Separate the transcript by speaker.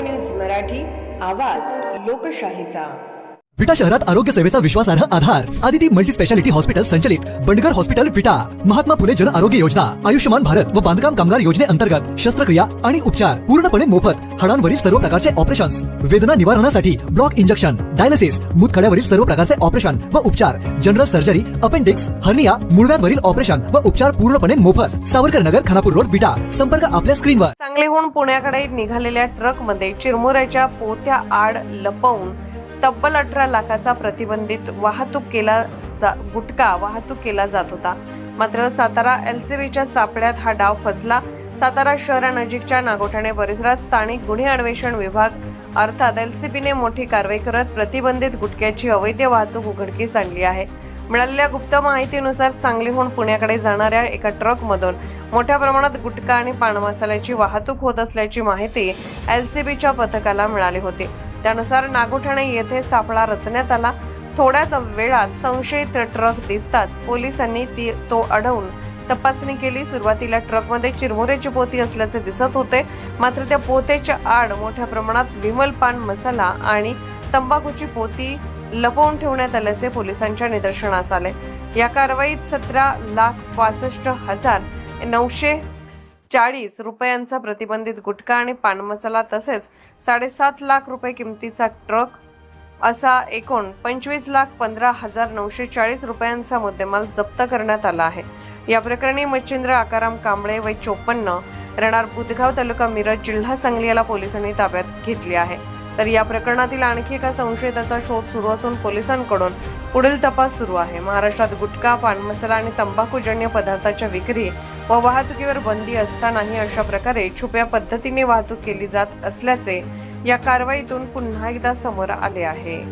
Speaker 1: News Marathi, आवाज लोकशाहीचा।
Speaker 2: विटा शहरात आरोग्य सेवेचा विश्वासार्ह आधार आदिती मल्टी स्पेशालिटी हॉस्पिटल संचलित बंडगर हॉस्पिटल विटा, महात्मा फुले जन आरोग्य योजना, आयुष्यमान भारत व बांधकाम कामगार योजनेअंतर्गत शस्त्रक्रिया आणि उपचार पूर्णपणे मोफत, हाडांवरील सर्व प्रकारचे ऑपरेशन्स, वेदना निवारणासाठी ब्लॉक इंजेक्शन, डायलिसिस, मूतखड्यावरील सर्व प्रकारचे ऑपरेशन व उपचार, जनरल सर्जरी, अपेंडिक्स, हर्निया, मूळव्याधवरील ऑपरेशन व उपचार पूर्णपणे मोफत। सावरकर नगर, खानापूर रोड, विटा। संपर्क आपल्या स्क्रीनवर।
Speaker 3: सांगलीहून पुण्याकडे निघालेल्या ट्रकमध्ये चिरमुऱ्याच्या पोत्या आड लपवून तब्बल 18 लाखाचा प्रतिबंधित गुटखा वाहतूक केला जात होता। मात्र सातारा एलसीबीच्या सापळ्यात हा डाव फसला। सातारा शहरानजीकच्या नागोठाणे परिसरात स्थानिक गुन्हे अन्वेषण विभाग अर्थात एलसीबीने मोठी कारवाई करत प्रतिबंधित गुटख्याची अवैध वाहतूक उघडकीस आणली आहे। मिळालेल्या गुप्त माहितीनुसार सांगलीहून पुण्याकडे जाणाऱ्या एका ट्रकमधून मोठ्या प्रमाणात गुटखा आणि पान मसाल्याची वाहतूक होत असल्याची माहिती एलसीबीच्या पथकाला मिळाली होती। त्यानुसार नागोठाणे येथे सापळा रचण्यात आला। थोड्याच वेळात संशयित ट्रक दिसताच पोलिसांनी तो अडवून तपासणी केली। सुरुवातीला ट्रकमध्ये चिरमुऱ्याची पोती असल्याचे दिसत होते, मात्र त्या पोत्याच्या आड मोठ्या प्रमाणात विमल पान मसाला आणि तंबाखूची पोती लपवून ठेवण्यात आल्याचे पोलिसांच्या निदर्शनास आले। या कारवाईत 17,62,940 रुपयांचा प्रतिबंधित गुटखा आणि पान मसाला तसेच 7.5 लाख रुपये किमतीचा ट्रक असा एकूण 25,15,940 रुपयांचा मुद्देमाल जप्त करण्यात आला आहे। या प्रकरणी मच्छिंद्र आकाराम कांबळे वय 54 राहणार बुधगाव तालुका मिरज जिल्हा सांगली याला पोलिसांनी ताब्यात घेतले आहे। तर या प्रकरणातील आणखी एका संशयिताचा शोध सुरू असून पोलिसांकडून पुढील तपास सुरू आहे। महाराष्ट्रात गुटखा, पान मसाला आणि तंबाखूजन्य पदार्थाच्या विक्री व वाहतुकीवर बंदी असतानाही अशा प्रकारे छुप्या पद्धतीने वाहतूक केली जात असल्याचे या कारवाईतून पुन्हा एकदा समोर आले आहे।